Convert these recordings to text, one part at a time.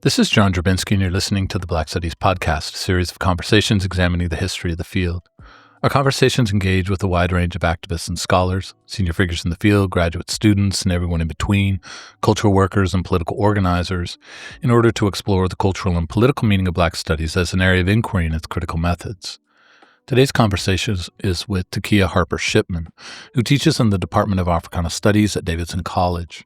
This is John Drabinski, and you're listening to the Black Studies Podcast, a series of conversations examining the history of the field. Our conversations engage with a wide range of activists and scholars, senior figures in the field, graduate students, and everyone in between, cultural workers and political organizers, in order to explore the cultural and political meaning of Black studies as an area of inquiry and its critical methods. Today's conversation is with Takiyah Harper-Shipman, who teaches in the Department of Africana Studies at Davidson College.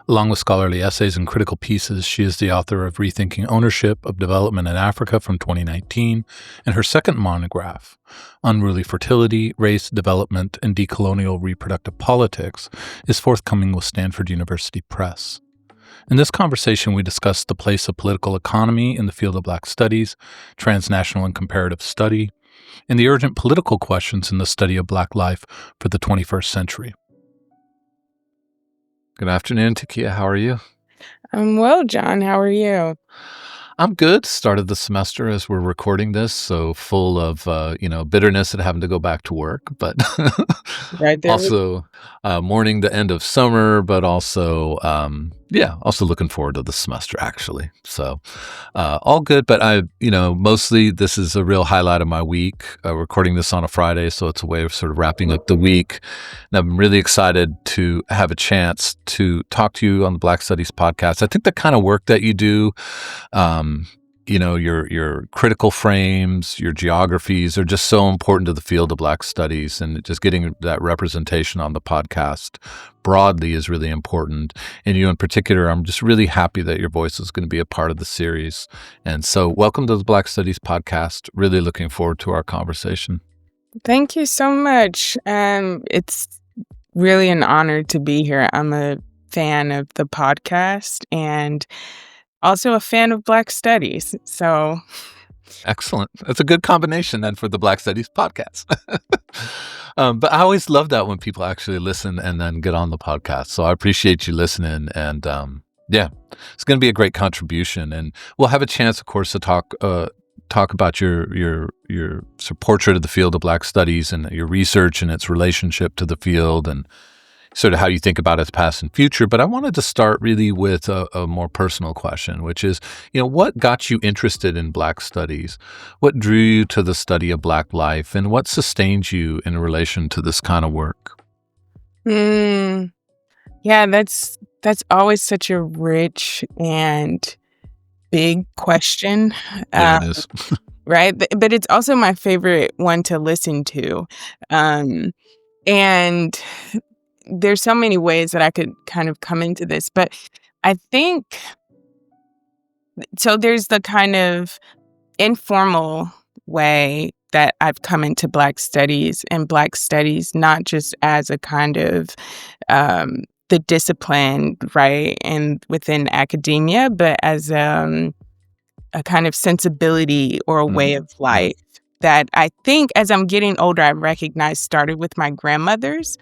Along with scholarly essays and critical pieces, she is the author of Rethinking Ownership of Development in Africa from 2019, and her second monograph, Unruly Fertility, Race, Development, and Decolonial Reproductive Politics, is forthcoming with Stanford University Press. In this conversation, we discuss the place of political economy in the field of Black studies, transnational and comparative study, and the urgent political questions in the study of Black life for the 21st century. Good afternoon, Takiyah. How are you? I'm well, John. How are you? I'm good. Started the semester as we're recording this, so full of, bitterness at having to go back to work, but Right there. also mourning the end of summer, but also, also looking forward to the semester, actually. So all good, but mostly this is a real highlight of my week, recording this on a Friday, so it's a way of sort of wrapping up the week. And I'm really excited to have a chance to talk to you on the Black Studies podcast. I think the kind of work that you do, your critical frames, your geographies are just so important to the field of Black studies, and just getting that representation on the podcast broadly is really important. And you in particular, I'm just really happy that your voice is going to be a part of the series. And so welcome to the Black Studies podcast. Really looking forward to our conversation. Thank you so much. It's really an honor to be here. I'm a fan of the podcast and also a fan of Black studies. So excellent. That's a good combination then for the Black Studies podcast. But I always love that when people actually listen and then get on the podcast. So I appreciate you listening. And it's going to be a great contribution. And we'll have a chance, of course, to talk about your sort of portrait of the field of Black studies and your research and its relationship to the field and sort of how you think about its past and future. But I wanted to start really with a more personal question, which is, what got you interested in Black studies? What drew you to the study of Black life? And what sustained you in relation to this kind of work? Yeah, that's always such a rich and big question. Yeah, it is. Right? But it's also my favorite one to listen to. And there's so many ways that I could kind of come into this, but I think, so there's the kind of informal way that I've come into Black studies, and Black studies not just as a kind of the discipline, right, and within academia, but as a kind of sensibility or a way of life that I think as I'm getting older, I recognize started with my grandmothers,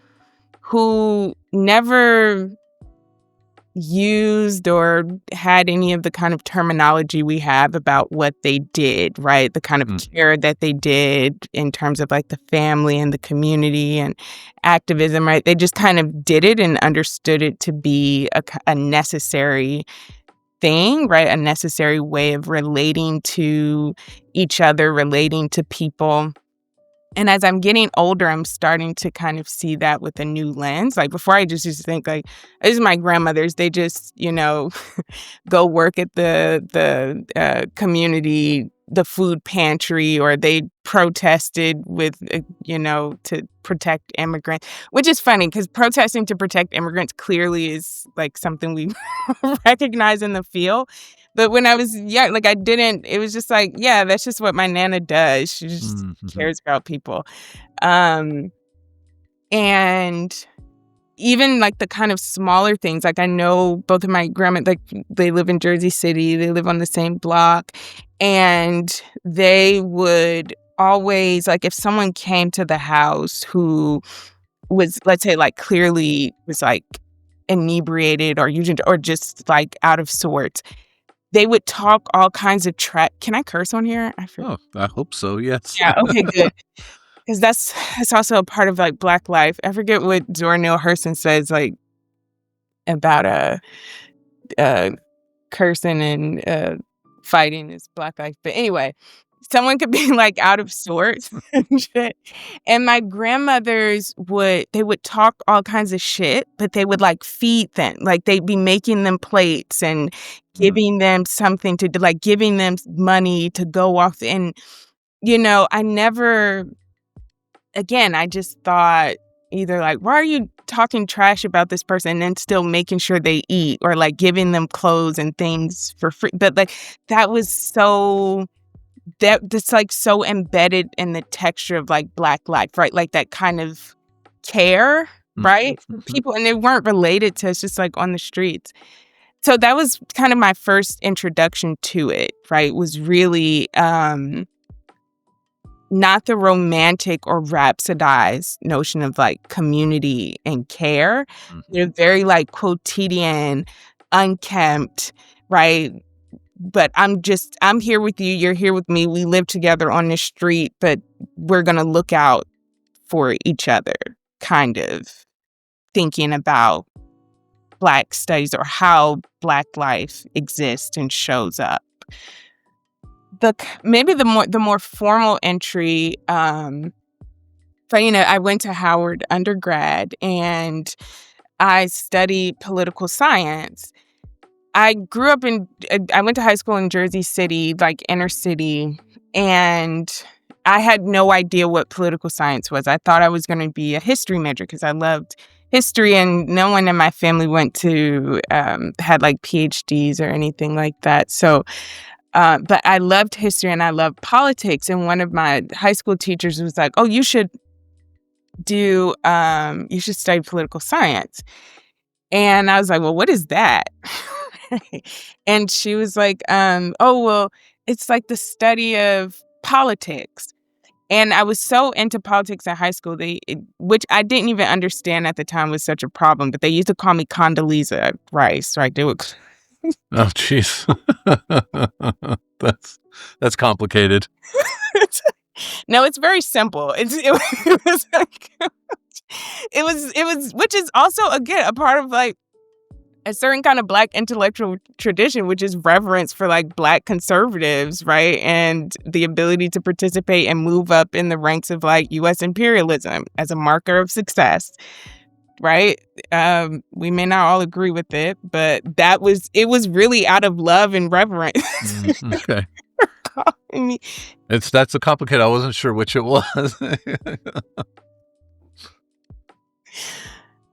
who never used or had any of the kind of terminology we have about what they did, right? The kind of care that they did in terms of like the family and the community and activism, right? They just kind of did it and understood it to be a necessary thing, right? A necessary way of relating to each other, relating to people. And as I'm getting older, I'm starting to kind of see that with a new lens. Like before, I just used to think like, this is my grandmothers. They just, go work at the community, the food pantry, or they protested with, to protect immigrants, which is funny because protesting to protect immigrants clearly is like something we recognize in the field. But when I was young, it was just like, yeah, that's just what my Nana does. She just cares about people. And even like the kind of smaller things, like I know both of my grandma, they live in Jersey City, they live on the same block, and they would always, like if someone came to the house who was, let's say like clearly was like inebriated or just like out of sorts, they would talk all kinds of Can I curse on here? Oh, I hope so. Yes. Yeah. Okay. Good. Because that's also a part of like Black life. I forget what Zora Neale Hurston says like about cursing and fighting is Black life. But anyway, someone could be like out of sorts and shit. And my grandmothers would talk all kinds of shit, but they would like feed them. Like they'd be making them plates and giving them something to do, like giving them money to go off. And, I just thought either like, why are you talking trash about this person and then still making sure they eat, or like giving them clothes and things for free? But like that's like so embedded in the texture of like Black life, right? Like that kind of care, right? For people, and they weren't related to, it's just like on the streets. So that was kind of my first introduction to it, right? Was really not the romantic or rhapsodized notion of like community and care. They're very like quotidian, unkempt, right? But I'm here with you, you're here with me, we live together on the street, but we're going to look out for each other, kind of thinking about Black studies or how Black life exists and shows up. Maybe the more formal entry, I went to Howard undergrad and I studied political science. I went to high school in Jersey City, like inner city, and I had no idea what political science was. I thought I was going to be a history major because I loved history, and no one in my family had like PhDs or anything like that. So, but I loved history and I loved politics. And one of my high school teachers was like, "Oh, you should study political science." And I was like, "Well, what is that?" And she was like, "Oh, well, it's like the study of politics." And I was so into politics in high school, which I didn't even understand at the time was such a problem, but they used to call me Condoleezza Rice, right? They would. Oh, jeez. That's complicated. No, it's very simple. It was like, it was, which is also, again, a part of like a certain kind of Black intellectual tradition, which is reverence for like Black conservatives, right? And the ability to participate and move up in the ranks of like U.S. imperialism as a marker of success, right? We may not all agree with it, but it was really out of love and reverence. Okay. That's a complicated. I wasn't sure which it was.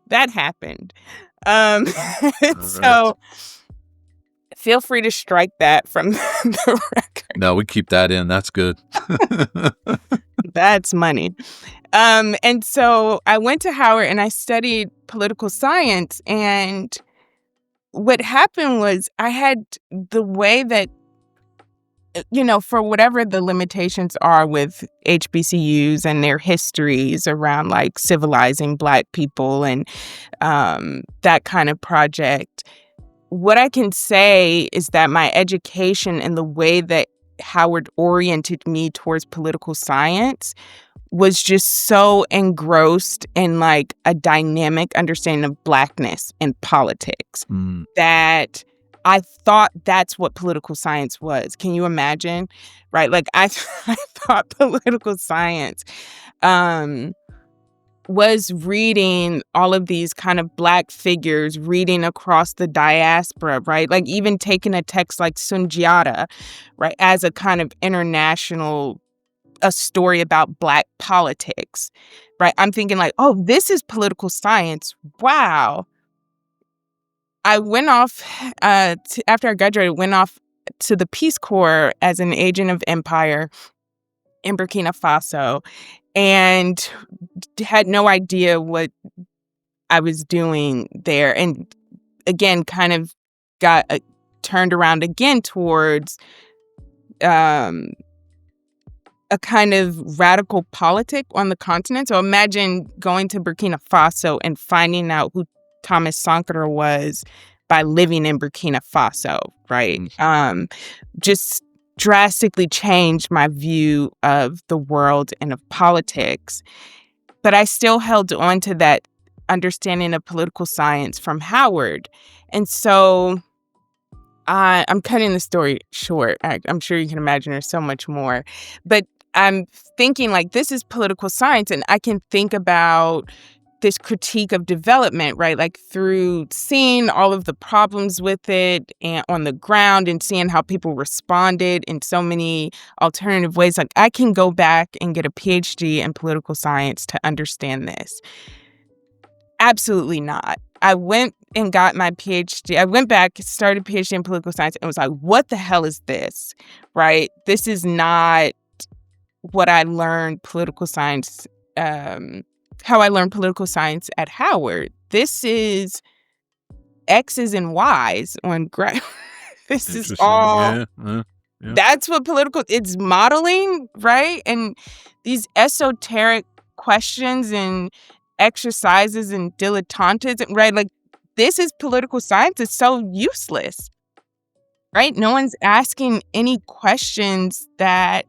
That happened. So feel free to strike that from the record. No, we keep that in. That's good. That's money. And so I went to Howard and I studied political science. And what happened was I had the way that, for whatever the limitations are with HBCUs and their histories around like civilizing Black people and that kind of project, what I can say is that my education and the way that Howard oriented me towards political science was just so engrossed in like a dynamic understanding of Blackness and politics that I thought that's what political science was. Can you imagine? Right? Like I thought political science was reading all of these kind of Black figures, reading across the diaspora, right? Like even taking a text like Sundiata, right, as a kind of a story about Black politics, right? I'm thinking like, oh, this is political science. Wow. I went off, after I graduated, went off to the Peace Corps as an agent of empire in Burkina Faso and had no idea what I was doing there. And again, kind of got turned around again towards a kind of radical politic on the continent. So imagine going to Burkina Faso and finding out who Thomas Sankara was by living in Burkina Faso, right? Just drastically changed my view of the world and of politics. But I still held on to that understanding of political science from Howard. And so I'm cutting the story short. I'm sure you can imagine there's so much more. But I'm thinking like this is political science, and I can think about this critique of development, right? Like through seeing all of the problems with it and on the ground and seeing how people responded in so many alternative ways. Like I can go back and get a PhD in political science to understand this. Absolutely not. I went and got my PhD. I went back, started a PhD in political science, and was like, what the hell is this? Right? This is not what I learned political science, how I learned political science at Howard. This is X's and Y's on grad. This is all. Yeah. That's what it's modeling, right? And these esoteric questions and exercises and dilettantism, right? Like this is political science. It's so useless, right? No one's asking any questions that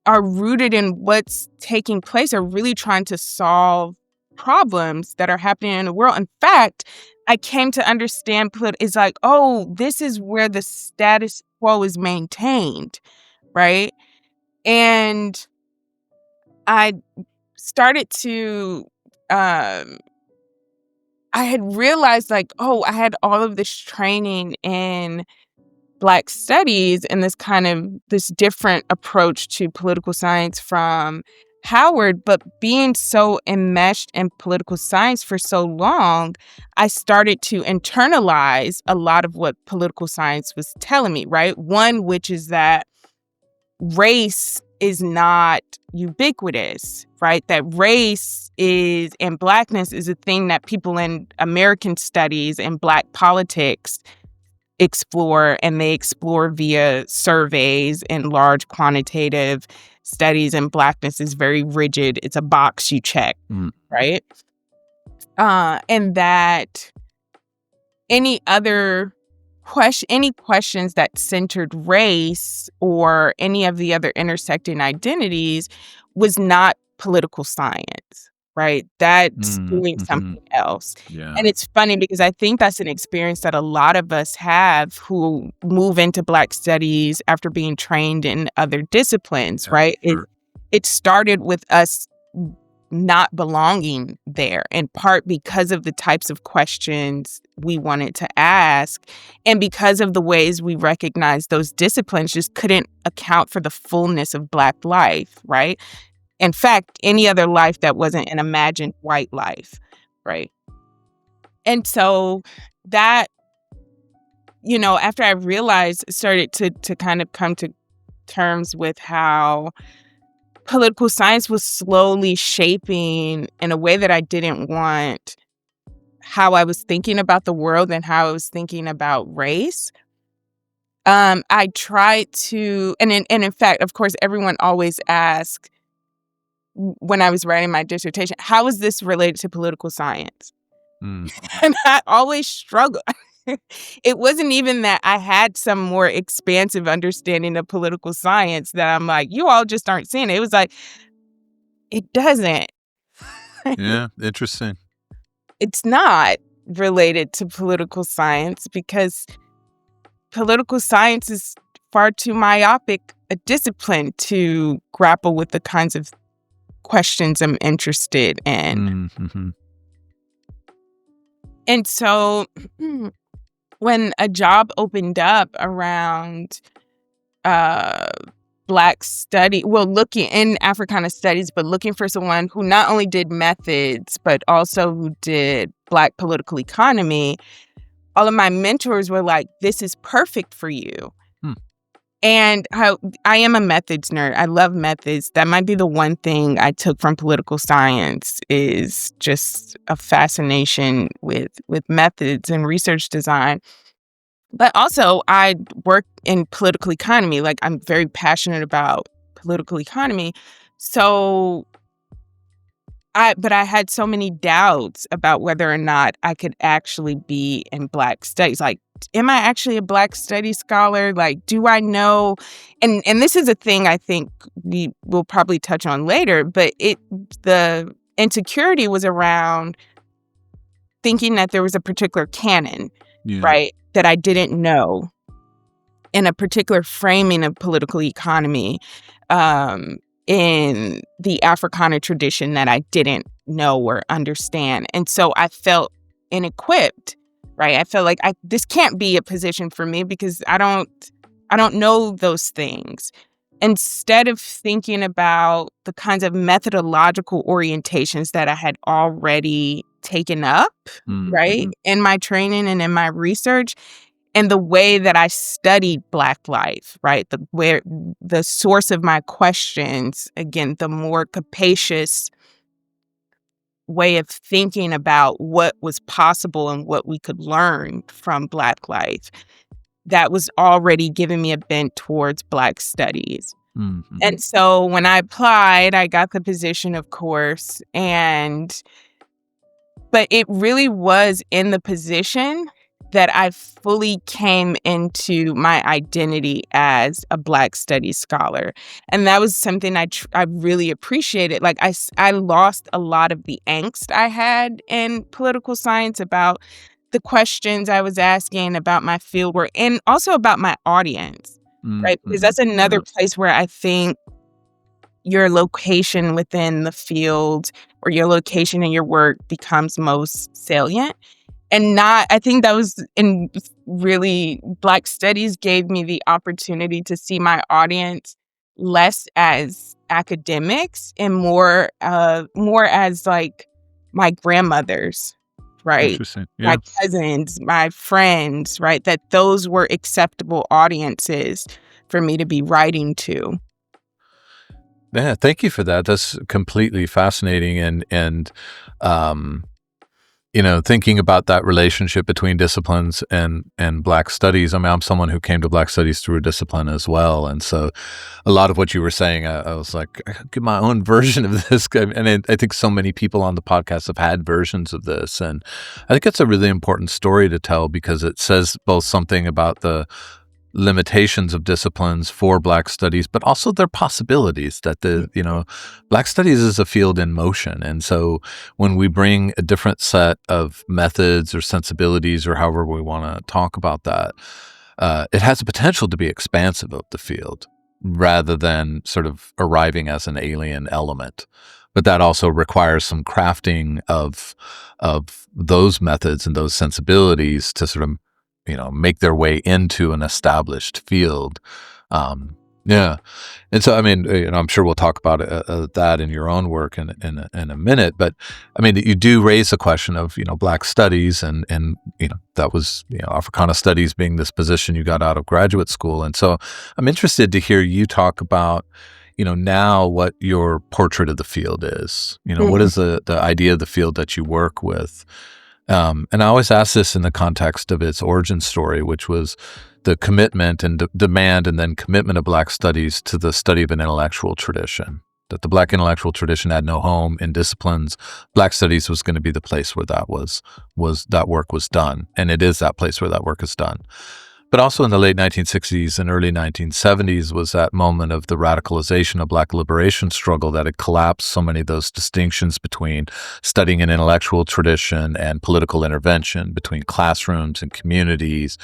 are rooted in what's taking place or really trying to solve problems that are happening in the world. In fact, I came to understand it's like, oh, this is where the status quo is maintained, right? And I started to, I had realized like, oh, I had all of this training in Black studies and this different approach to political science from Howard, but being so enmeshed in political science for so long, I started to internalize a lot of what political science was telling me, right? One, which is that race is not ubiquitous, right? That race is, and Blackness is a thing that people in American studies and Black politics explore, and they explore via surveys and large quantitative studies, and Blackness is very rigid. It's a box you check, right? And that any questions that centered race or any of the other intersecting identities was not political science, right? That's doing something else. Yeah. And it's funny because I think that's an experience that a lot of us have who move into Black studies after being trained in other disciplines, right? Sure. It started with us not belonging there, in part because of the types of questions we wanted to ask and because of the ways we recognized those disciplines just couldn't account for the fullness of Black life, right? In fact, any other life that wasn't an imagined white life, right? And so that, after I realized, started to kind of come to terms with how political science was slowly shaping in a way that I didn't want how I was thinking about the world and how I was thinking about race. I tried to, and in fact, of course, everyone always asks when I was writing my dissertation, how is this related to political science? And I always struggle. It wasn't even that I had some more expansive understanding of political science that I'm like, you all just aren't seeing it. It was like, it doesn't. Yeah, interesting. It's not related to political science because political science is far too myopic a discipline to grapple with the kinds of questions I'm interested in. And so when a job opened up around Black study, looking in Africana studies, but looking for someone who not only did methods, but also who did Black political economy, all of my mentors were like, this is perfect for you. And I am a methods nerd. I love methods. That might be the one thing I took from political science is just a fascination with methods and research design. But also, I work in political economy. Like, I'm very passionate about political economy. So, I had so many doubts about whether or not I could actually be in Black studies. Like, am I actually a Black studies scholar? Like, do I know? And this is a thing I think we will probably touch on later. But the insecurity was around thinking that there was a particular canon right, that I didn't know in a particular framing of political economy in the Africana tradition that I didn't know or understand. And so I felt inequipped, right? I felt like this can't be a position for me because I don't know those things. Instead of thinking about the kinds of methodological orientations that I had already taken up, right, in my training and in my research, and the way that I studied Black life, right, the source of my questions, again, the more capacious way of thinking about what was possible and what we could learn from Black life, that was already giving me a bent towards Black studies. And so when I applied, I got the position, of course, but it really was in the position that I fully came into my identity as a Black studies scholar. And that was something I really appreciated. Like I lost a lot of the angst I had in political science about the questions I was asking about my fieldwork and also about my audience, right? Because that's another place where I think your location within the field or your location in your work becomes most salient. And I think that was really Black studies gave me the opportunity to see my audience less as academics and more as like my grandmothers, right? Interesting. Yeah. My cousins, my friends, right? That those were acceptable audiences for me to be writing to. Yeah, thank you for that. That's completely fascinating. And thinking about that relationship between disciplines and Black studies. I mean, I'm someone who came to Black studies through a discipline as well. And so a lot of what you were saying, I was like, I could get my own version of this. And I think so many people on the podcast have had versions of this. And I think it's a really important story to tell because it says both something about the limitations of disciplines for Black studies, but also their possibilities that Black studies is a field in motion. And so when we bring a different set of methods or sensibilities or however we want to talk about that, it has the potential to be expansive of the field rather than sort of arriving as an alien element. But that also requires some crafting of those methods and those sensibilities to sort of make their way into an established field. Yeah. And so, I mean, I'm sure we'll talk about that in your own work in a minute, but I mean, you do raise the question of, Black studies and that was, Africana studies being this position you got out of graduate school. And so I'm interested to hear you talk about, now what your portrait of the field is, what is the idea of the field that you work with? And I always ask this in the context of its origin story, which was the commitment and demand and then commitment of Black studies to the study of an intellectual tradition, that the Black intellectual tradition had no home in disciplines. Black studies was going to be the place where that work was done. And it is that place where that work is done. But also in the late 1960s and early 1970s was that moment of the radicalization of Black liberation struggle that had collapsed so many of those distinctions between studying an intellectual tradition and political intervention, between classrooms and communities,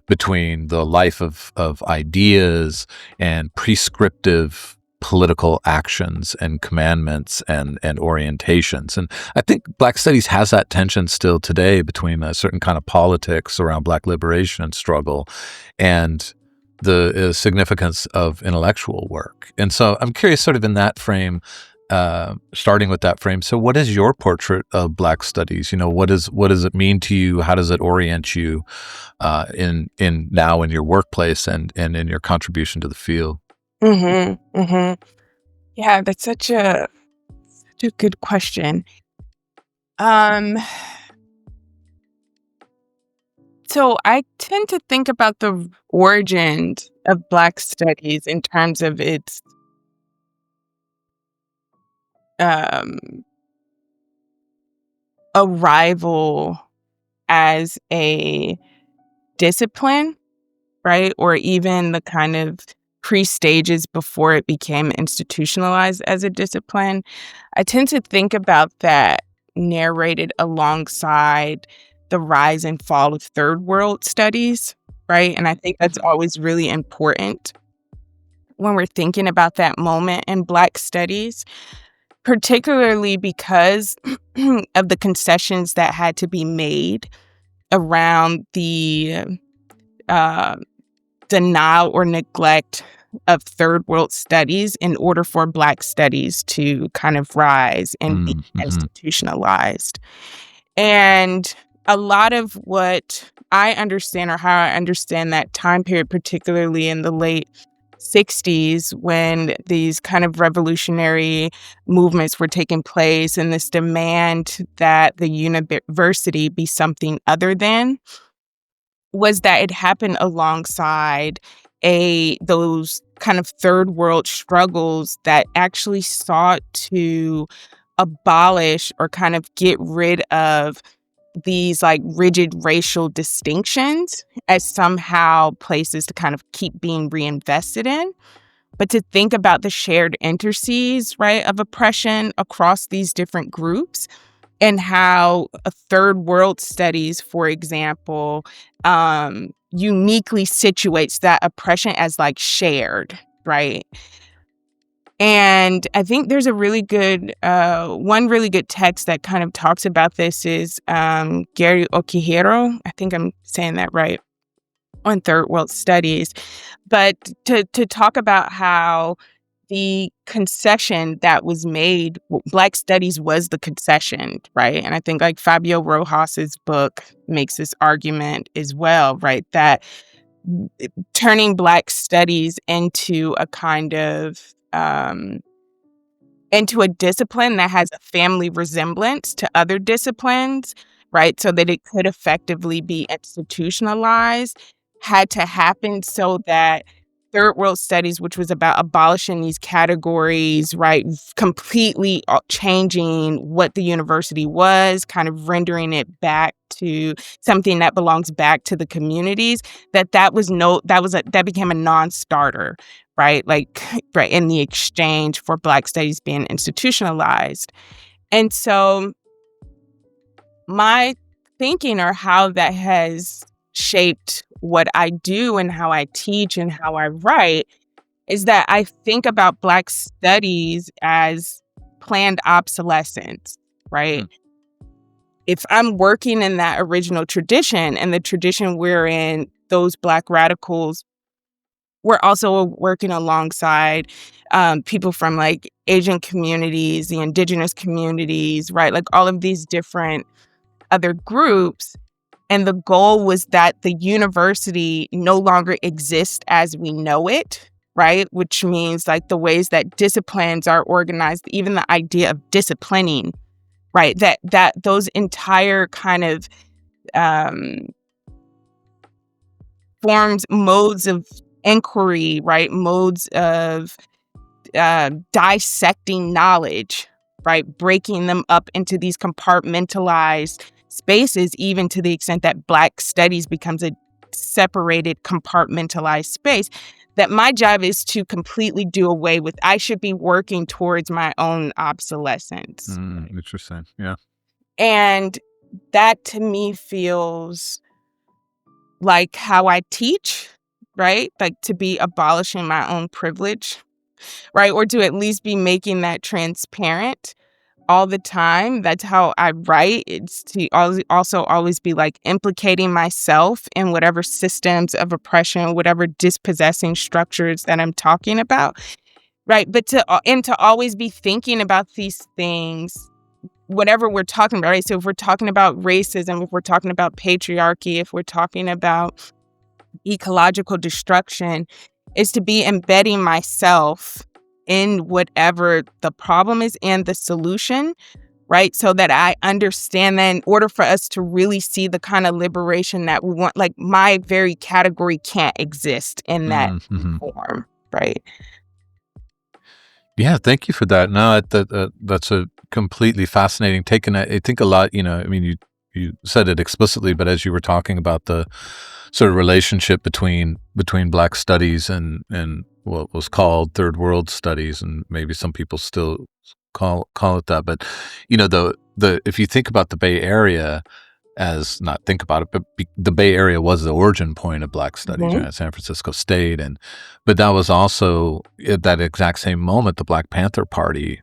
between the life of ideas and prescriptive political actions and commandments and orientations. And I think Black studies has that tension still today between a certain kind of politics around Black liberation struggle and the significance of intellectual work. And so I'm curious, sort of in that frame, starting with that frame. So what is your portrait of Black studies? What does it mean to you? How does it orient you in now in your workplace and in your contribution to the field? Yeah, that's such a good question. So I tend to think about the origins of Black studies in terms of its arrival as a discipline, right? Or even the kind of pre-stages before it became institutionalized as a discipline. I tend to think about that narrated alongside the rise and fall of third world studies, right? And I think that's always really important when we're thinking about that moment in Black studies, particularly because of the concessions that had to be made around the denial or neglect of third world studies in order for Black studies to kind of rise and be institutionalized. And a lot of what I understand, or how I understand that time period, particularly in the late 60s, when these kind of revolutionary movements were taking place and this demand that the university be something other than, was that it happened alongside those kind of third world struggles that actually sought to abolish or kind of get rid of these like rigid racial distinctions as somehow places to kind of keep being reinvested in, but to think about the shared interstices, right, of oppression across these different groups, and how a third world studies, for example, uniquely situates that oppression as like shared, right? And I think there's a really good, one really good text that kind of talks about this is Gary Okihiro. I think I'm saying that right, on third world studies. But to talk about how the concession that was made, Black studies was the concession, right? And I think like Fabio Rojas's book makes this argument as well, right? That turning Black studies into a kind of into a discipline that has a family resemblance to other disciplines, right? So that it could effectively be institutionalized, had to happen so that third world studies, which was about abolishing these categories, right, completely changing what the university was, kind of rendering it back to something that belongs back to the communities, that became a non-starter, right? Like, right, in the exchange for Black studies being institutionalized. And so my thinking, or how that has shaped what I do and how I teach and how I write, is that I think about Black studies as planned obsolescence, right? If I'm working in that original tradition, and the tradition we're in, those Black radicals, we're also working alongside people from like Asian communities, the indigenous communities, right? Like all of these different other groups. And the goal was that the university no longer exists as we know it, right? Which means like the ways that disciplines are organized, even the idea of disciplining, right? That those entire kind of forms, modes of inquiry, right? Modes of dissecting knowledge, right? Breaking them up into these compartmentalized spaces, even to the extent that Black studies becomes a separated, compartmentalized space, that my job is to completely do away with. I should be working towards my own obsolescence. Interesting. Yeah. And that to me feels like how I teach, right? Like to be abolishing my own privilege, right? Or to at least be making that transparent all the time. That's how I write. It's to also always be like implicating myself in whatever systems of oppression, whatever dispossessing structures that I'm talking about, right? But to always be thinking about these things, whatever we're talking about, right? So if we're talking about racism, if we're talking about patriarchy, if we're talking about ecological destruction, is to be embedding myself in whatever the problem is and the solution, right? So that I understand that in order for us to really see the kind of liberation that we want, like my very category can't exist in that form, right? Yeah, thank you for that. No, that's a completely fascinating take. And I think a lot, I mean, you said it explicitly, but as you were talking about the sort of relationship between Black studies and what was called third world studies, and maybe some people still call it that, but the if you think about the Bay Area, as not think about it, but the Bay Area was the origin point of Black studies, Mhm. San Francisco State, but that was also at that exact same moment the Black Panther Party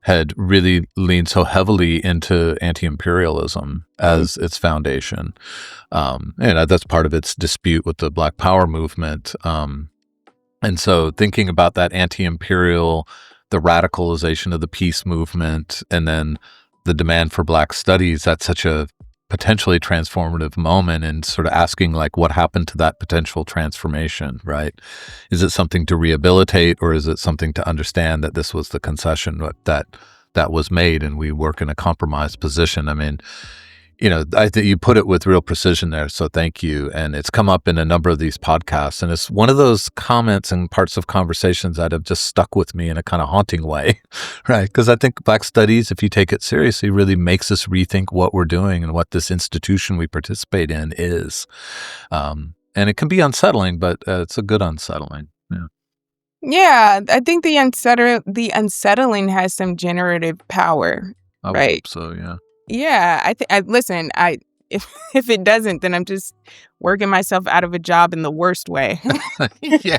had really leaned so heavily into anti-imperialism as its foundation, and that's part of its dispute with the Black Power movement. And so thinking about that anti-imperial, the radicalization of the peace movement, and then the demand for Black studies, that's such a potentially transformative moment, and sort of asking like what happened to that potential transformation, right? Is it something to rehabilitate, or is it something to understand that this was the concession that was made and we work in a compromised position? I mean, I think you put it with real precision there, so thank you. And it's come up in a number of these podcasts, and it's one of those comments and parts of conversations that have just stuck with me in a kind of haunting way, right? Because I think Black studies, if you take it seriously, really makes us rethink what we're doing and what this institution we participate in is. And it can be unsettling, but it's a good unsettling. Yeah, Yeah, I think the unsettling has some generative power, I would right? hope so. Yeah. Yeah, I listen, if it doesn't, then I'm just working myself out of a job in the worst way. Yeah,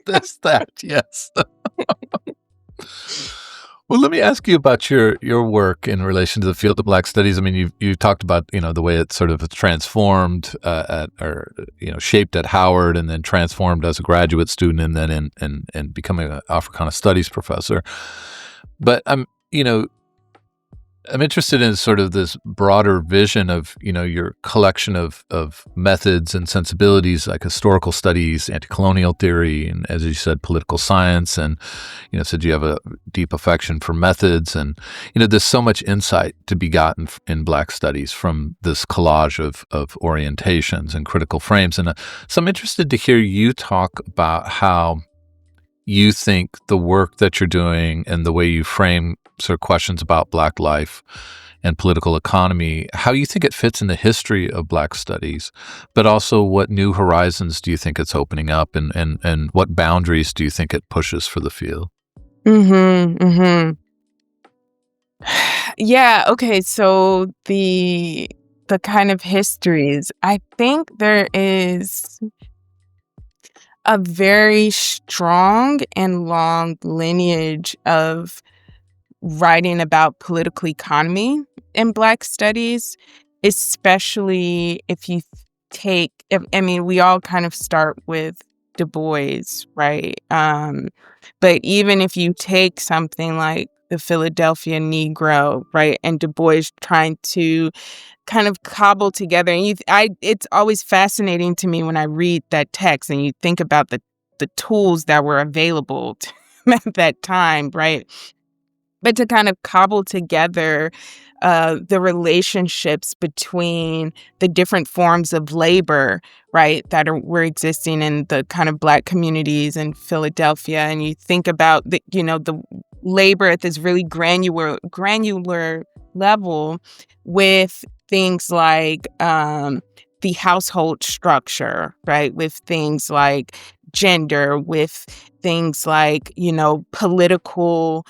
that's that. Yes. Well, let me ask you about your work in relation to the field of Black studies. I mean, you talked about the way it sort of transformed shaped at Howard, and then transformed as a graduate student, and then in becoming an Africana studies professor. But I'm interested in sort of this broader vision of, your collection of methods and sensibilities like historical studies, anti-colonial theory, and as you said, political science, and, said you have a deep affection for methods. And, there's so much insight to be gotten in Black studies from this collage of orientations and critical frames. And so I'm interested to hear you talk about how you think the work that you're doing and the way you frame sort of questions about Black life and political economy, how you think it fits in the history of Black studies, but also what new horizons do you think it's opening up, and what boundaries do you think it pushes for the field? Mhm. Yeah, okay, so the kind of histories, I think there is a very strong and long lineage of writing about political economy in Black studies, especially if you I mean, we all kind of start with Du Bois, right? But even if you take something like the Philadelphia Negro, right, and Du Bois trying to kind of cobble together, and it's always fascinating to me when I read that text and you think about the tools that were available to at that time, right? But to kind of cobble together the relationships between the different forms of labor, right, were existing in the kind of Black communities in Philadelphia, and you think about the labor at this really granular level with things like the household structure, right, with things like gender, with things like political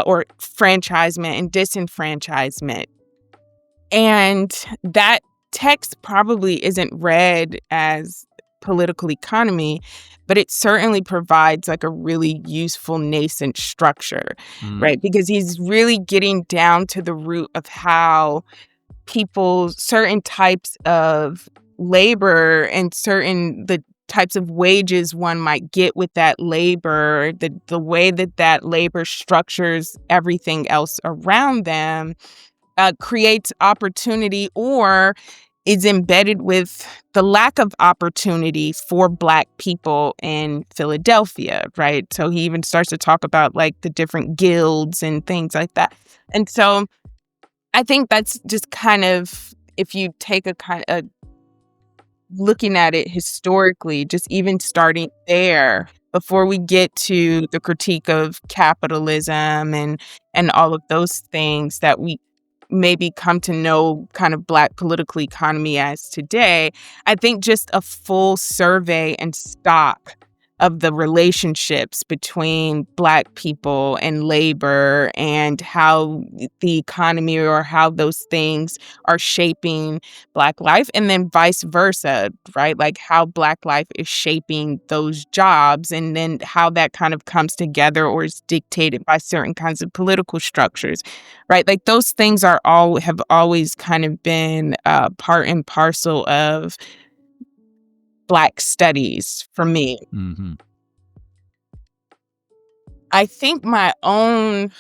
or franchisement and disenfranchisement. And that text probably isn't read as political economy, but it certainly provides like a really useful nascent structure, Mm. right? Because he's really getting down to the root of how certain types of labor and the types of wages one might get with that labor, the way that labor structures everything else around them, creates opportunity or is embedded with the lack of opportunity for Black people in Philadelphia, right? So he even starts to talk about like the different guilds and things like that. And so I think that's just kind of, if you take a kind of looking at it historically, just even starting there before we get to the critique of capitalism and all of those things that we maybe come to know kind of Black political economy as today. I think just a full survey and stock of the relationships between Black people and labor and how the economy or how those things are shaping Black life, and then vice versa, right? Like how Black life is shaping those jobs, and then how that kind of comes together or is dictated by certain kinds of political structures, right? Like those things have always kind of been part and parcel of Black studies for me. Mm-hmm. I think my own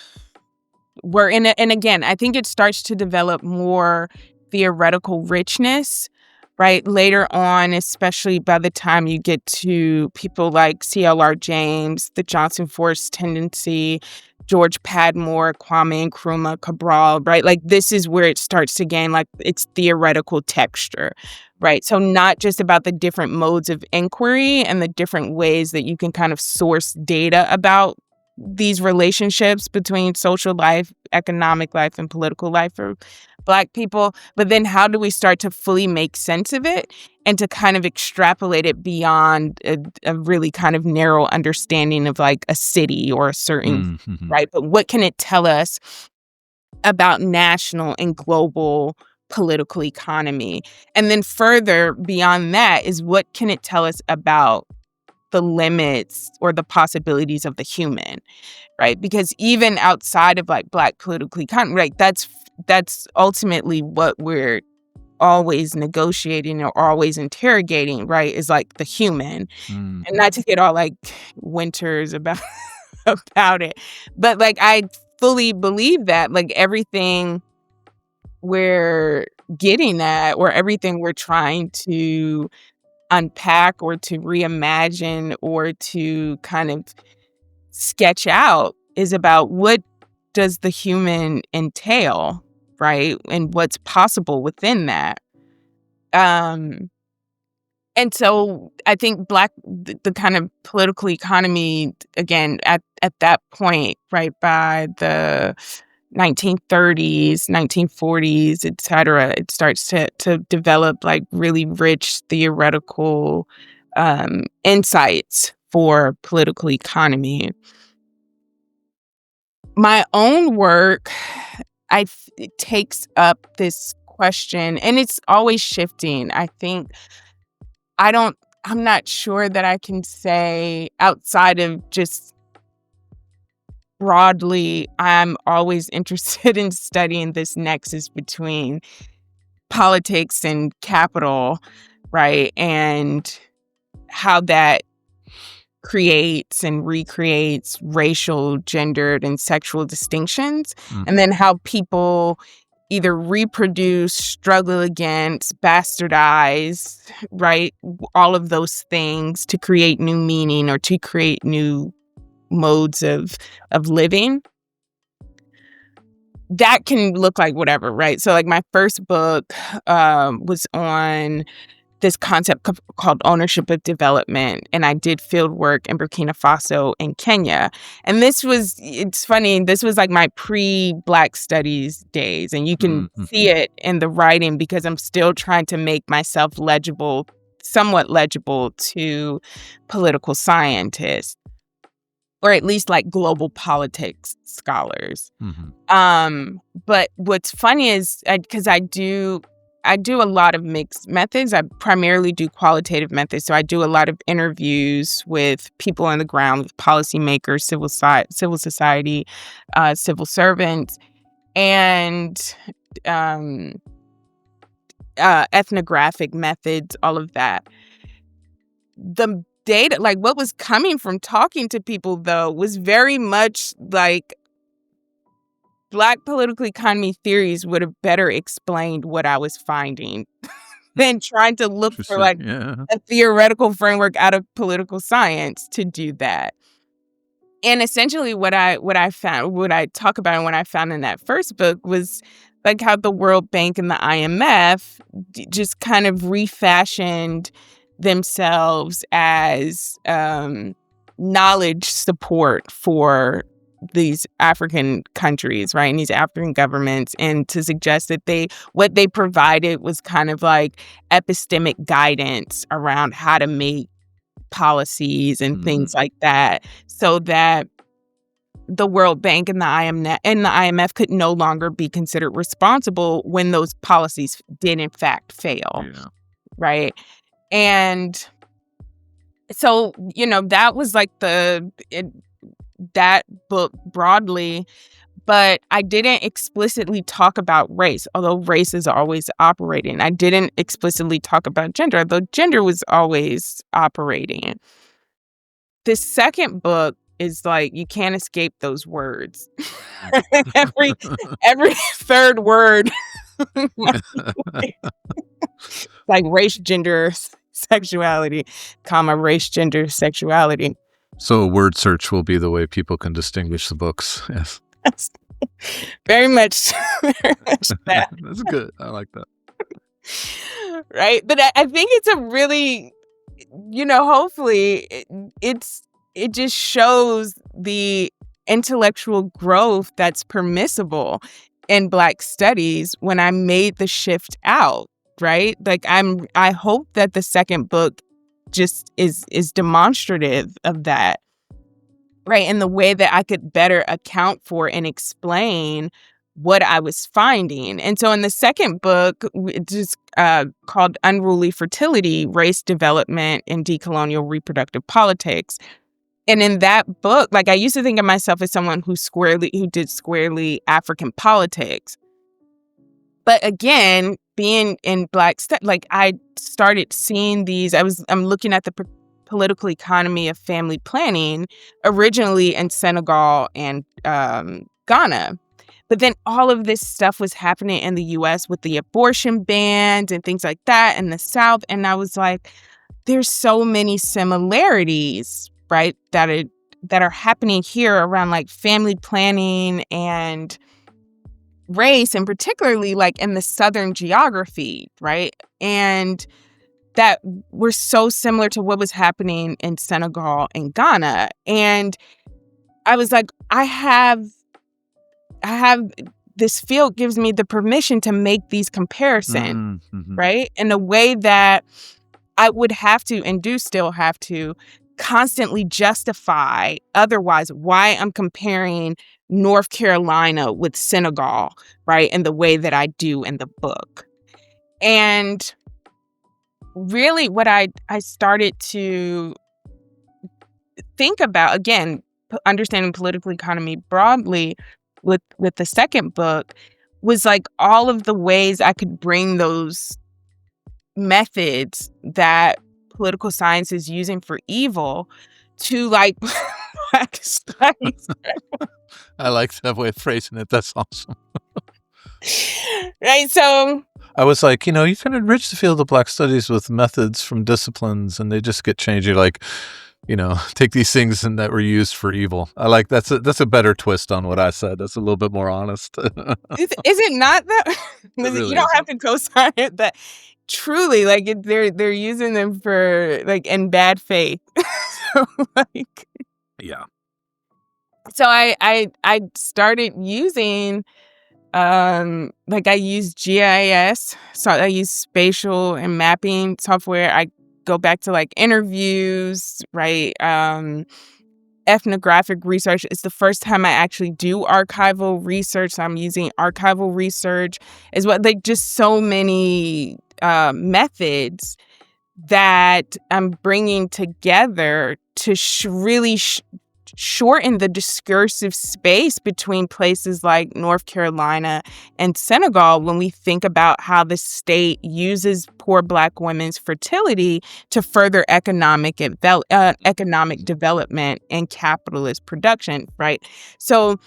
work, and again, I think it starts to develop more theoretical richness, right? Later on, especially by the time you get to people like C.L.R. James, the Johnson Force tendency, George Padmore, Kwame Nkrumah, Cabral, right? Like this is where it starts to gain like its theoretical texture, right? So not just about the different modes of inquiry and the different ways that you can kind of source data about these relationships between social life, economic life, and political life for Black people. But then how do we start to fully make sense of it and to kind of extrapolate it beyond a really kind of narrow understanding of like a city or a certain, Mm-hmm. right? But what can it tell us about national and global political economy? And then further beyond that is what can it tell us about the limits or the possibilities of the human, right? Because even outside of like Black political economy, right, that's ultimately what we're always negotiating or always interrogating, right, is like the human. Mm-hmm. And not to get all like winters about about it, but like I fully believe that like everything we're getting at or everything we're trying to unpack or to reimagine or to kind of sketch out is about what does the human entail, right? And what's possible within that. And so I think the kind of political economy, again, at that point, right, by the 1930s, 1940s, et cetera, it starts to develop like really rich theoretical insights for political economy. My own work, it takes up this question, and it's always shifting. I think I'm not sure that I can say outside of just broadly, I'm always interested in studying this nexus between politics and capital, right? And how that creates and recreates racial, gendered, and sexual distinctions. Mm-hmm. And then how people either reproduce, struggle against, bastardize, right? All of those things to create new meaning or to create new modes of living. That can look like whatever, right? So like my first book was on this concept called ownership of development. And I did field work in Burkina Faso and Kenya. And it's funny, this was like my pre-Black studies days. And you can see it in the writing because I'm still trying to make myself somewhat legible to political scientists, or at least like global politics scholars. Mm-hmm. But what's funny is because I do a lot of mixed methods. I primarily do qualitative methods. So I do a lot of interviews with people on the ground, with policymakers, civil society, civil servants, and ethnographic methods, all of that. The data, like what was coming from talking to people, though, was very much like Black political economy theories would have better explained what I was finding than trying to look for like a theoretical framework out of political science to do that. And essentially what I found, what I talk about and what I found in that first book was like how the World Bank and the IMF just kind of refashioned themselves as knowledge support for these African countries, right, and these African governments, and to suggest that what they provided was kind of like epistemic guidance around how to make policies and things like that, so that the World Bank and the IMF could no longer be considered responsible when those policies did in fact fail. Yeah. Right. And so, that was like that book broadly, but I didn't explicitly talk about race, although race is always operating. I didn't explicitly talk about gender, though gender was always operating. This second book is like, you can't escape those words. every third word, like race, gender, sexuality, race, gender, sexuality. So a word search will be the way people can distinguish the books. Yes. Very much that. That's good. I like that. Right. But I think it's a really, hopefully it just shows the intellectual growth that's permissible in Black studies when I made the shift out. Right. Like I hope that the second book just is demonstrative of that. Right. In the way that I could better account for and explain what I was finding. And so in the second book, it's just called Unruly Fertility, Race Development in Decolonial Reproductive Politics. And in that book, like, I used to think of myself as someone who did squarely African politics. But again, being in Black like, I started seeing these. I'm looking at the political economy of family planning, originally in Senegal and Ghana. But then all of this stuff was happening in the U.S. with the abortion bans and things like that in the South. And I was like, there's so many similarities, right, that are happening here around like family planning and race, and particularly like in the Southern geography, right? And that were so similar to what was happening in Senegal and Ghana. And I was like, I have this field gives me the permission to make these comparisons, right? In a way that I would have to, and do still have to, constantly justify otherwise why I'm comparing North Carolina with Senegal, right? In the way that I do in the book. And really what I started to think about, again, understanding political economy broadly with the second book, was like all of the ways I could bring those methods that political science is using for evil to like Black studies. I like that way of phrasing it. That's awesome. Right. So I was like, you can enrich the field of Black studies with methods from disciplines, and they just get changed. You're like, take these things and that were used for evil. I like that's a better twist on what I said. That's a little bit more honest. Is it not that? Really you don't have to co-sign it, but truly, like, they're using them for like in bad faith. So, like, yeah. So I started using like, I use GIS, so I use spatial and mapping software. I go back to like interviews, right? Ethnographic research. It's the first time I actually do archival research. So I'm using archival research as well. Like, just so many methods that I'm bringing together to really shorten the discursive space between places like North Carolina and Senegal when we think about how the state uses poor Black women's fertility to further economic development and capitalist production, right? So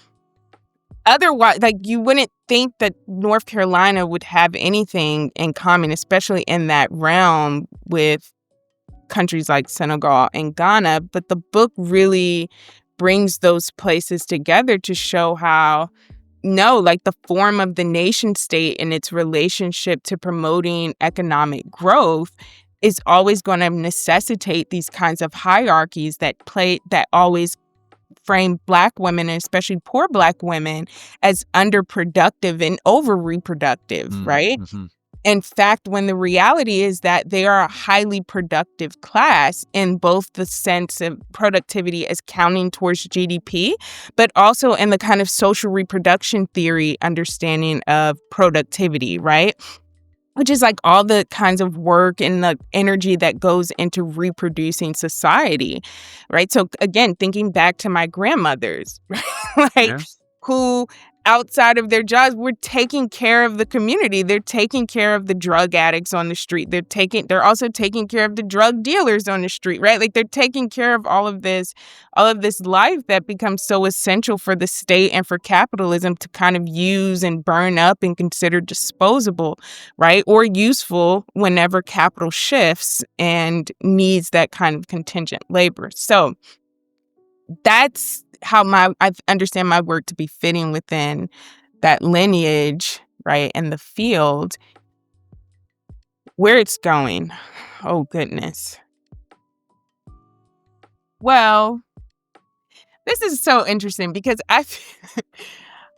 otherwise, like, you wouldn't think that North Carolina would have anything in common, especially in that realm, with countries like Senegal and Ghana. But the book really brings those places together to show how, like, the form of the nation state and its relationship to promoting economic growth is always going to necessitate these kinds of hierarchies that always frame Black women, and especially poor Black women, as underproductive and over-reproductive, right? In fact, when the reality is that they are a highly productive class in both the sense of productivity as counting towards GDP, but also in the kind of social reproduction theory understanding of productivity, right? Which is like all the kinds of work and the energy that goes into reproducing society, right? So again, thinking back to my grandmothers, right? Like, Yeah. who outside of their jobs were taking care of the community. They're taking care of the drug addicts on the street. They're also taking care of the drug dealers on the street, right? Like, they're taking care of all of this life that becomes so essential for the state and for capitalism to kind of use and burn up and consider disposable, right? Or useful whenever capital shifts and needs that kind of contingent labor. So that's how I understand my work to be fitting within that lineage, right? And the field. Where it's going. Oh, goodness. Well, this is so interesting because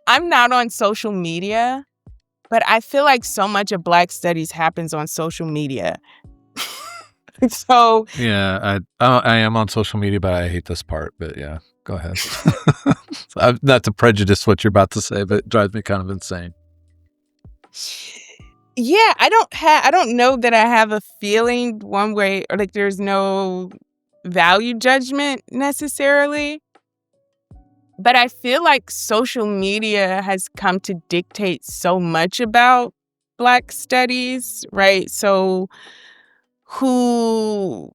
I'm not on social media, but I feel like so much of Black studies happens on social media. So Yeah, I am on social media, but I hate this part. But yeah, go ahead. Not to prejudice what you're about to say, but it drives me kind of insane. yeah, I don't know that I have a feeling one way, or like there's no value judgment necessarily. But I feel like social media has come to dictate so much about Black studies, right? So who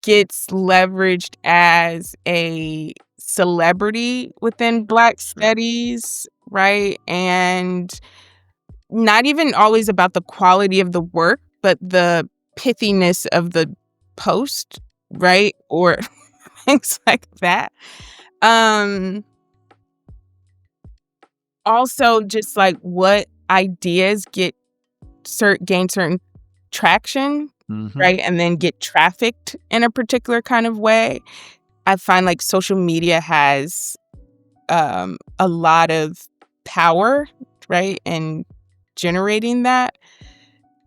gets leveraged as a celebrity within Black studies, right? And not even always about the quality of the work, but the pithiness of the post, right? Or things like that. Also, just like what ideas gain certain traction, right? And then get trafficked in a particular kind of way. I find like social media has a lot of power, right? And generating that,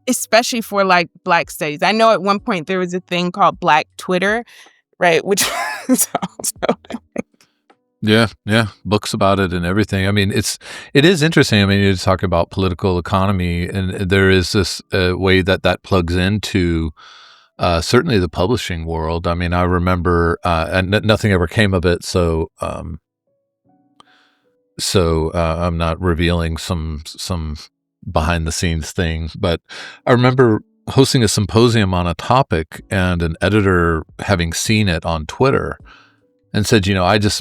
especially for like Black studies. I know at one point there was a thing called Black Twitter, right? Which is also Yeah, books about it and everything. I mean, it is interesting. I mean, you're talking about political economy, and there is this way that plugs into certainly the publishing world. I mean, I remember, and nothing ever came of it, so I'm not revealing some behind the scenes thing, but I remember hosting a symposium on a topic and an editor having seen it on Twitter and said,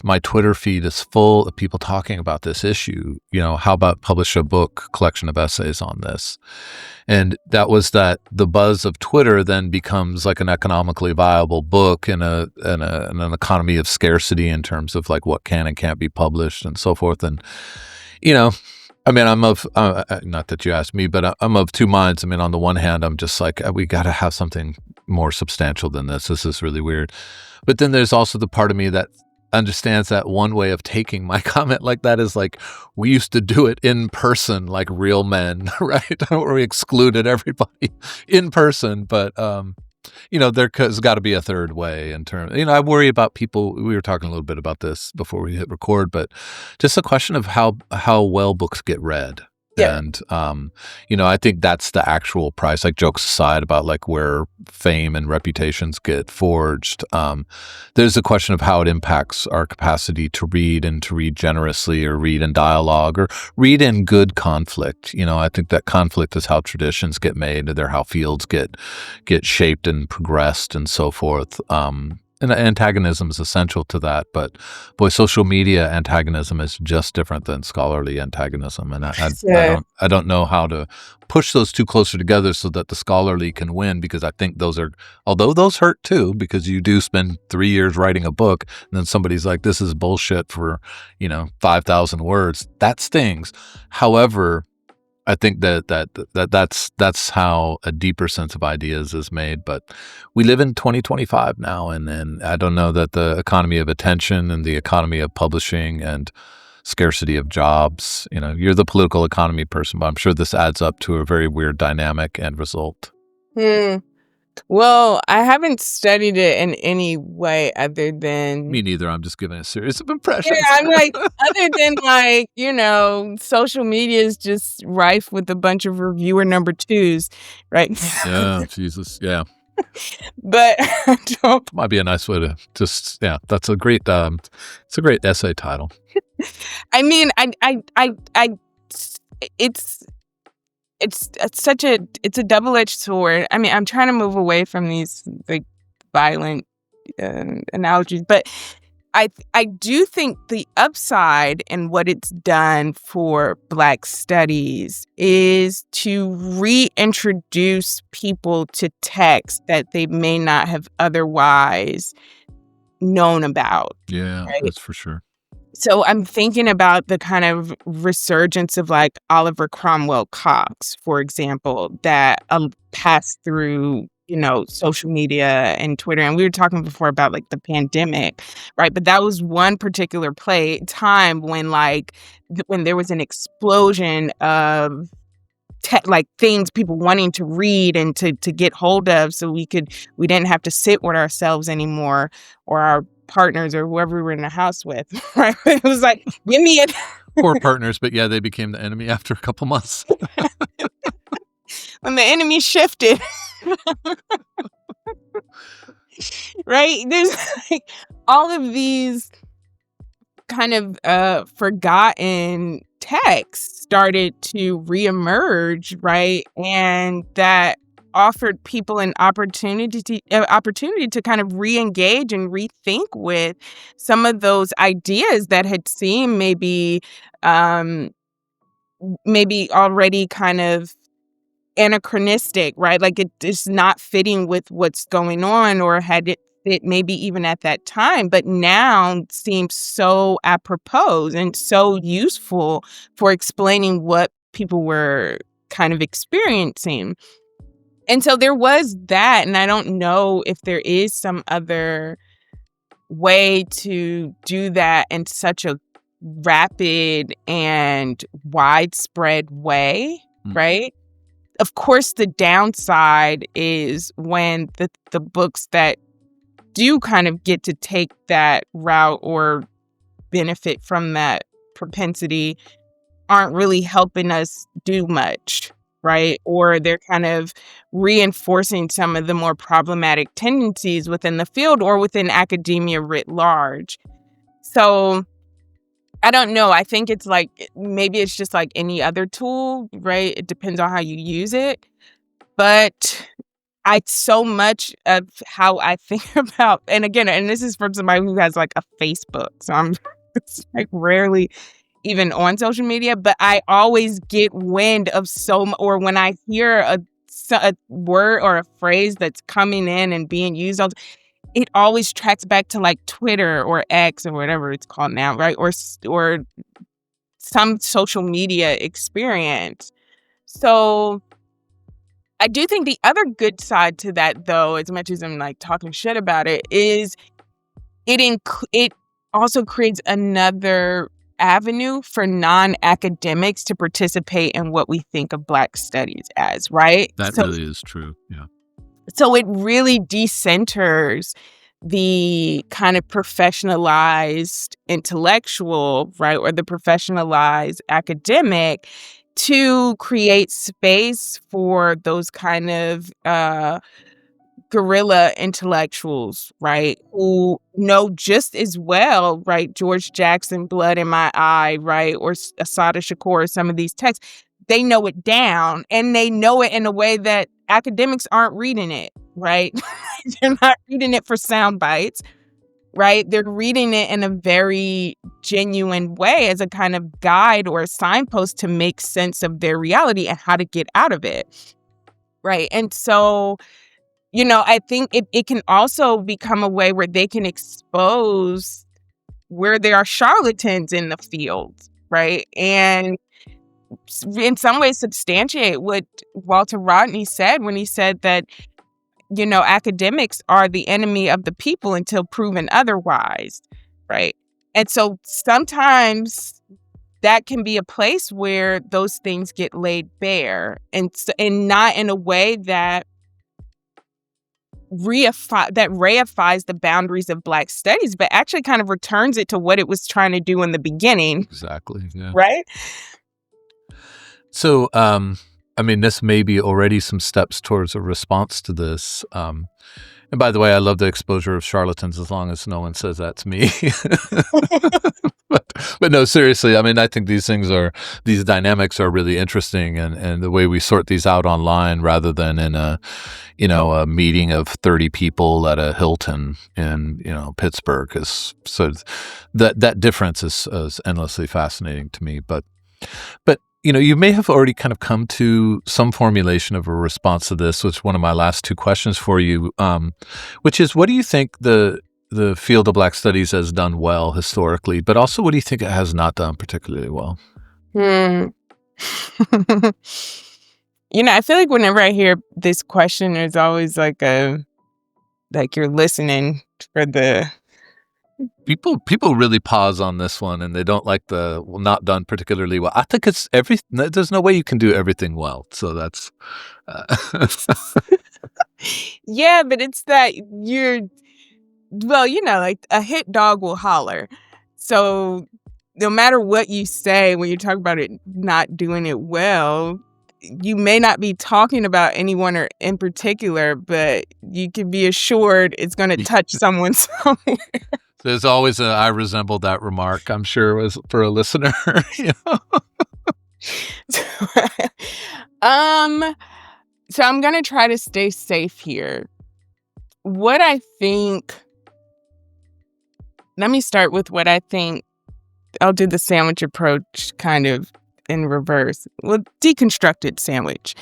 my Twitter feed is full of people talking about this issue. How about publish a book collection of essays on this? And that was that the buzz of Twitter then becomes like an economically viable book in an economy of scarcity in terms of like what can and can't be published and so forth. And, I mean, I'm of, not that you asked me, but I'm of two minds. I mean, on the one hand, I'm just like, we got to have something more substantial than this. This is really weird. But then there's also the part of me that understands that one way of taking my comment like that is like, we used to do it in person, like real men, right? Where we excluded everybody in person. But, there's got to be a third way in terms, I worry about people. We were talking a little bit about this before we hit record, but just a question of how well books get read. Yeah. And, I think that's the actual price, like jokes aside about like where fame and reputations get forged. There's a question of how it impacts our capacity to read and to read generously or read in dialogue or read in good conflict. I think that conflict is how traditions get made. They're how fields get shaped and progressed and so forth. And antagonism is essential to that, but boy, social media antagonism is just different than scholarly antagonism, and I don't know how to push those two closer together so that the scholarly can win, because I think although those hurt too, because you do spend 3 years writing a book, and then somebody's like, "This is bullshit for 5,000 words." That stings. However, I think that's how a deeper sense of ideas is made. But we live in 2025 now, and I don't know that the economy of attention and the economy of publishing and scarcity of jobs. You're the political economy person, but I'm sure this adds up to a very weird dynamic end result. Well, I haven't studied it in any way other than... Me neither. I'm just giving a series of impressions. Yeah, I'm like, other than social media is just rife with a bunch of reviewer number twos, right? Yeah, Jesus, yeah. But I don't... Might be a nice way to just, that's a great, it's a great essay title. I mean, it's a double-edged sword. I mean, I'm trying to move away from these like violent analogies, but I do think the upside and what it's done for Black studies is to reintroduce people to texts that they may not have otherwise known about. Yeah, right? that's for sure. So I'm thinking about the kind of resurgence of like Oliver Cromwell Cox, for example, that passed through, social media and Twitter. And we were talking before about like the pandemic, right? But that was one particular time when when there was an explosion of things people wanting to read and to get hold of, so we didn't have to sit with ourselves anymore, or our partners or whoever we were in the house with, right? It was like, give me it. Poor partners, but yeah, they became the enemy after a couple months. When the enemy shifted. Right? There's all of these kind of forgotten texts started to reemerge, right? And that offered people an opportunity to kind of re-engage and rethink with some of those ideas that had seemed maybe already kind of anachronistic, right? Like it is not fitting with what's going on, or had it fit maybe even at that time, but now seems so apropos and so useful for explaining what people were kind of experiencing. And so there was that, and I don't know if there is some other way to do that in such a rapid and widespread way, right? Of course, the downside is when the books that do kind of get to take that route or benefit from that propensity aren't really helping us do much, right? Or they're kind of reinforcing some of the more problematic tendencies within the field or within academia writ large. So I don't know. I think it's like, maybe it's just like any other tool, right? It depends on how you use it. But so much of how I think about, and again, and this is from somebody who has like a Facebook, so I'm like rarely even on social media, but I always get wind of or when I hear a word or a phrase that's coming in and being used, it always tracks back to like Twitter or X or whatever it's called now, right? Or some social media experience. So I do think the other good side to that, though, as much as I'm like talking shit about it, is it also creates another avenue for non-academics to participate in what we think of Black studies as, right? That really is true, yeah. So it really decenters the kind of professionalized intellectual, right, or the professionalized academic to create space for those kind of guerrilla intellectuals, right, who know just as well, right, George Jackson, Blood in My Eye, right, or Assata Shakur, some of these texts. They know it down, and they know it in a way that academics aren't reading it, right? They're not reading it for sound bites, right? They're reading it in a very genuine way as a kind of guide or a signpost to make sense of their reality and how to get out of it, right? And so, I think it can also become a way where they can expose where there are charlatans in the field, right? And in some ways substantiate what Walter Rodney said when he said that, academics are the enemy of the people until proven otherwise, right? And so sometimes that can be a place where those things get laid bare, and not in a way that reifies the boundaries of Black studies, but actually kind of returns it to what it was trying to do in the beginning. Exactly. Yeah. Right? So, I mean, this may be already some steps towards a response to this. And by the way, I love the exposure of charlatans as long as no one says that to me. But no, seriously, I mean, I think these dynamics are really interesting, and the way we sort these out online rather than in a meeting of 30 people at a Hilton in, Pittsburgh is that difference is endlessly fascinating to me. But you may have already kind of come to some formulation of a response to this, which is one of my last two questions for you, which is, what do you think the field of Black studies has done well historically, but also what do you think it has not done particularly well? I feel like whenever I hear this question, there's always like you're listening for the... People really pause on this one, and they don't like the not done particularly well. I think there's no way you can do everything well. So that's Yeah, but it's that like a hit dog will holler. So no matter what you say when you talk about it not doing it well, you may not be talking about anyone or in particular, but you can be assured it's going to touch someone somewhere. There's always I resembled that remark, I'm sure, was for a listener. So I'm going to try to stay safe here. What I think... Let me start with what I think. I'll do the sandwich approach kind of in reverse. Well, deconstructed sandwich,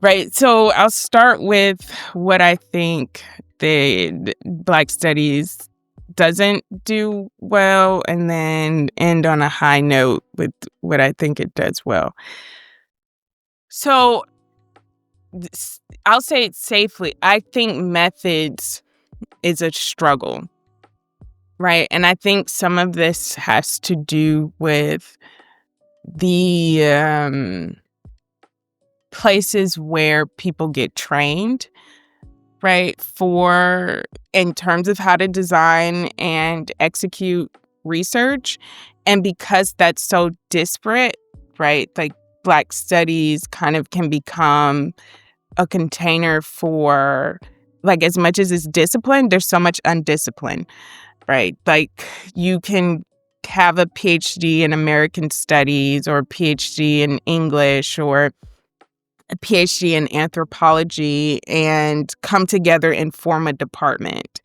right? So I'll start with what I think the Black studies doesn't do well, and then end on a high note with what I think it does well. So I'll say it safely. I think methods is a struggle, right? And I think some of this has to do with the places where people get trained, right, in terms of how to design and execute research. And because that's so disparate, right, like Black studies kind of can become a container for, like, as much as it's discipline, there's so much undiscipline, right? Like, you can have a PhD in American Studies or a PhD in English or a PhD in anthropology and come together and form a department,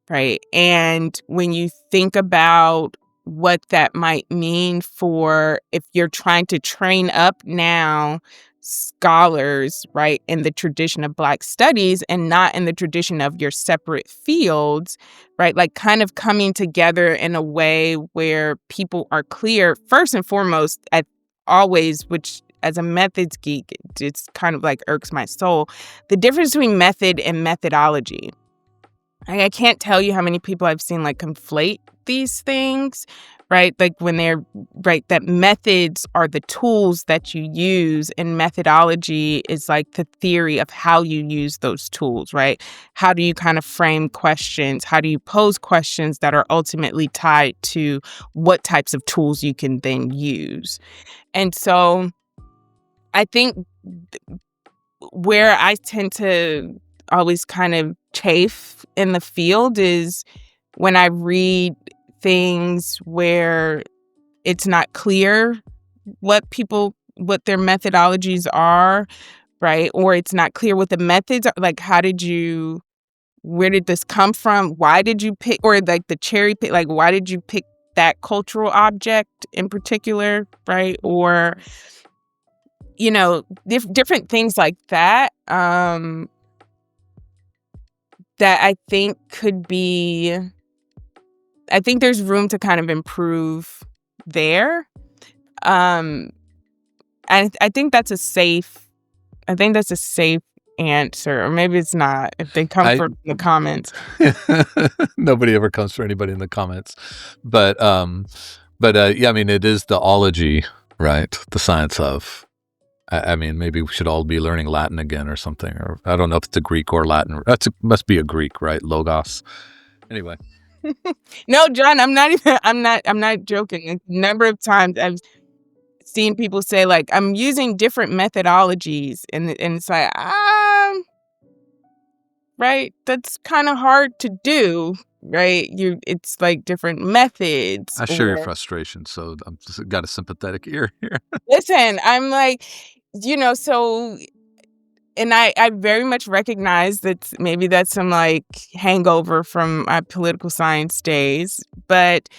right? And when you think about what that might mean for if you're trying to train up now scholars, right, in the tradition of Black studies and not in the tradition of your separate fields, right, like kind of coming together in a way where people are clear, first and foremost, always, which as a methods geek, it's kind of like irks my soul, the difference between method and methodology. I can't tell you how many people I've seen like conflate these things, right? Like when they're right, that methods are the tools that you use, and methodology is like the theory of how you use those tools, right? How do you kind of frame questions? How do you pose questions that are ultimately tied to what types of tools you can then use? And so I think where I tend to always kind of chafe in the field is when I read things where it's not clear what their methodologies are, right? Or it's not clear what the methods are. Like, where did this come from? Why did you pick, or like the cherry pick, like, why did you pick that cultural object in particular, right? Or, different things like that, that I think I think there's room to kind of improve there. I think that's a safe answer, or maybe it's not if they come from the comments. Nobody ever comes for anybody in the comments, but yeah, I mean, it is the ology, right? The science of. I mean, maybe we should all be learning Latin again or something, or I don't know if it's a Greek or Latin. Must be a Greek, right? Logos. Anyway. No, John, I'm not joking. A number of times I've seen people say, like, I'm using different methodologies, and it's like, right? That's kind of hard to do, right? It's like different methods. I share your frustration, so I'm just got a sympathetic ear here. Listen, I'm like, so, and I very much recognize that maybe that's some like hangover from my political science days, but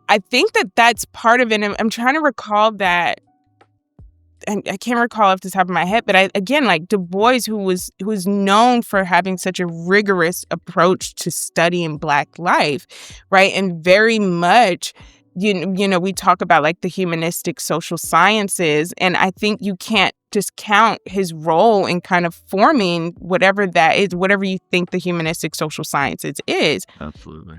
I think that that's part of it. And I'm trying to recall that, and I can't recall off the top of my head, but again, like Du Bois, who was known for having such a rigorous approach to studying Black life, right? And very much, we talk about like the humanistic social sciences, and I think you can't discount his role in kind of forming whatever that is, whatever you think the humanistic social sciences is. Absolutely.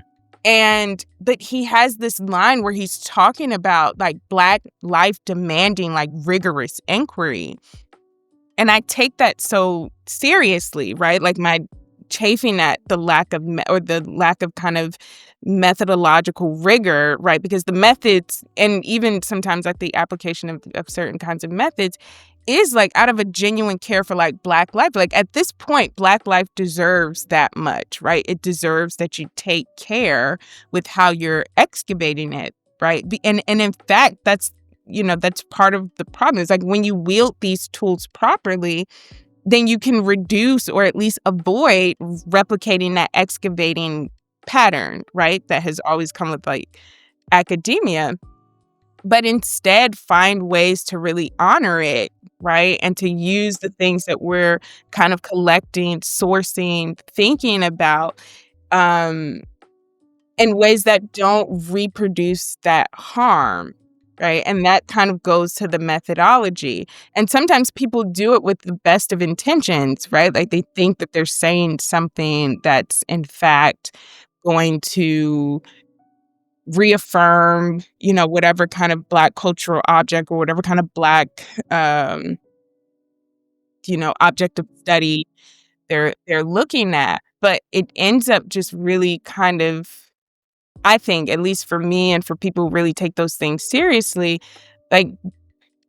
But he has this line where he's talking about like Black life demanding like rigorous inquiry. And I take that so seriously, right? Like my chafing at the lack of kind of methodological rigor, right? Because the methods, and even sometimes like the application of certain kinds of methods, is like out of a genuine care for like Black life. Like at this point, Black life deserves that much, right? It deserves that you take care with how you're excavating it, right? And in fact, that's part of the problem. It's like when you wield these tools properly, then you can reduce or at least avoid replicating that excavating pattern, right? That has always come with like academia, but instead find ways to really honor it, right? And to use the things that we're kind of collecting, sourcing, thinking about, in ways that don't reproduce that harm, right? And that kind of goes to the methodology. And sometimes people do it with the best of intentions, right? Like they think that they're saying something that's in fact going to reaffirm, whatever kind of Black cultural object or whatever kind of Black, object of study they're looking at. But it ends up just really kind of, I think, at least for me and for people who really take those things seriously, like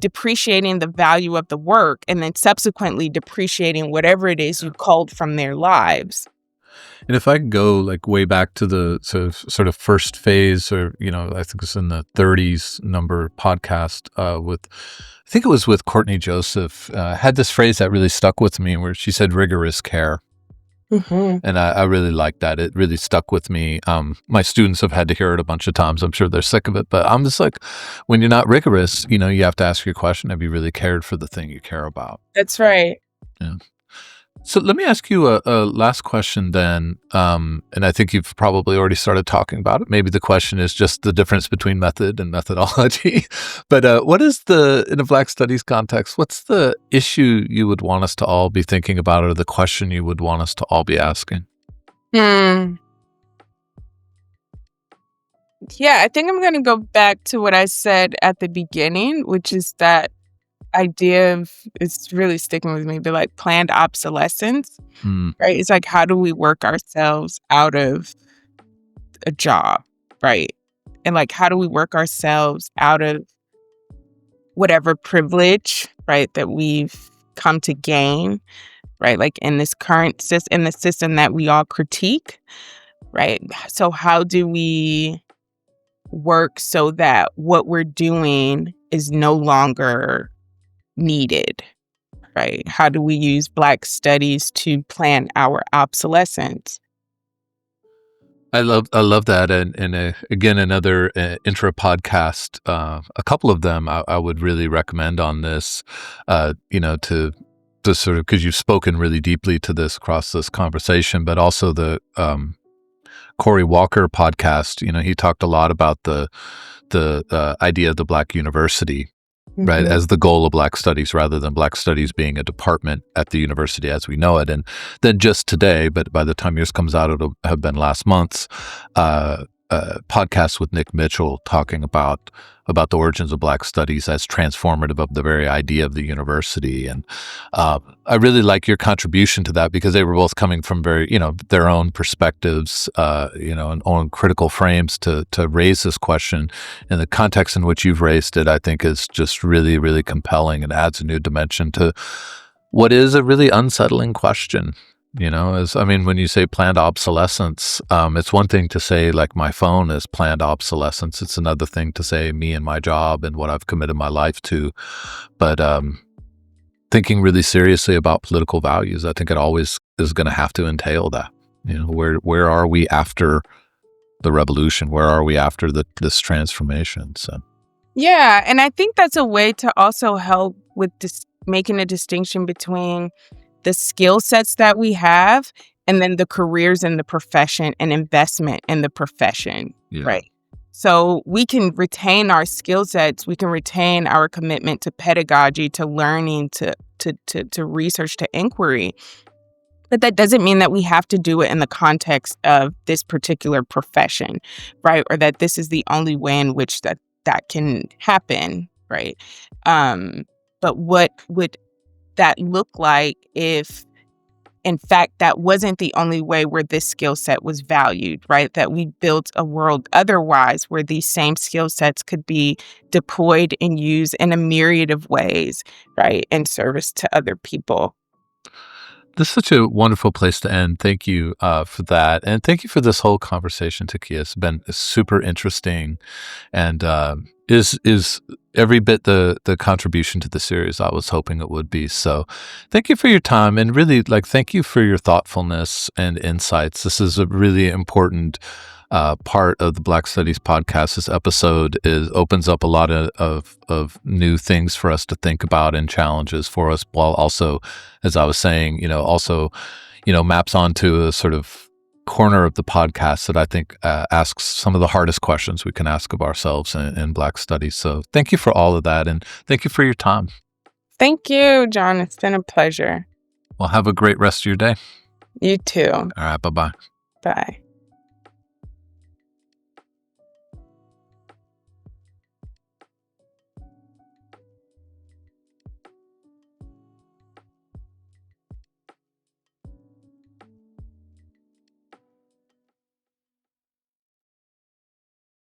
depreciating the value of the work and then subsequently depreciating whatever it is you culled from their lives. And if I go like way back to the sort of first phase, or I think it's in the 30s number podcast I think it was with Courtney Joseph, had this phrase that really stuck with me where she said rigorous care. Mm-hmm. And I really liked that. It really stuck with me. My students have had to hear it a bunch of times. I'm sure they're sick of it, but I'm just like, when you're not rigorous, you have to ask your question, have you really cared for the thing you care about? That's right. Yeah. So let me ask you a last question then, and I think you've probably already started talking about it. Maybe the question is just the difference between method and methodology. But what is in a Black Studies context, what's the issue you would want us to all be thinking about, or the question you would want us to all be asking? Yeah, I think I'm going to go back to what I said at the beginning, which is that idea of, it's really sticking with me, but like planned obsolescence, right? It's like, how do we work ourselves out of a job, right? And like, how do we work ourselves out of whatever privilege, right, that we've come to gain, right? Like in this current in the system that we all critique, right? So how do we work so that what we're doing is no longer needed, right? How do we use Black studies to plan our obsolescence? I love that, and again, another intra podcast. A couple of them I would really recommend on this. To sort of, because you've spoken really deeply to this across this conversation, but also the Corey Walker podcast. He talked a lot about the idea of the Black university. right, as the goal of Black Studies, rather than Black Studies being a department at the university as we know it. And then just today, but by the time yours comes out, it'll have been last month's podcast with Nick Mitchell talking about the origins of Black Studies as transformative of the very idea of the university. And I really like your contribution to that, because they were both coming from very, their own perspectives, and own critical frames to raise this question. And the context in which you've raised it, I think, is just really, really compelling and adds a new dimension to what is a really unsettling question. When you say planned obsolescence, it's one thing to say, like, my phone is planned obsolescence. It's another thing to say me and my job and what I've committed my life to. But thinking really seriously about political values, I think it always is going to have to entail that. Where are we after the revolution? Where are we after this transformation? So, yeah, and I think that's a way to also help with making a distinction between the skill sets that we have and then the careers in the profession and investment in the profession, right? So we can retain our skill sets, we can retain our commitment to pedagogy, to learning, to research, to inquiry. But that doesn't mean that we have to do it in the context of this particular profession, right? Or that this is the only way in which that can happen, right? But what would that look like if, in fact, that wasn't the only way where this skill set was valued, right? That we built a world otherwise where these same skill sets could be deployed and used in a myriad of ways, right? In service to other people. This is such a wonderful place to end. Thank you for that. And thank you for this whole conversation, Takiyah. It's been super interesting, and is every bit the contribution to the series I was hoping it would be. So thank you for your time, and really, thank you for your thoughtfulness and insights. This is a really important part of the Black Studies podcast. This episode opens up a lot of new things for us to think about and challenges for us, while also, as I was saying, maps onto a sort of corner of the podcast that I think asks some of the hardest questions we can ask of ourselves in Black Studies. So thank you for all of that, and thank you for your time. Thank you, John. It's been a pleasure. Well, have a great rest of your day. You too. All right. Bye-bye. Bye.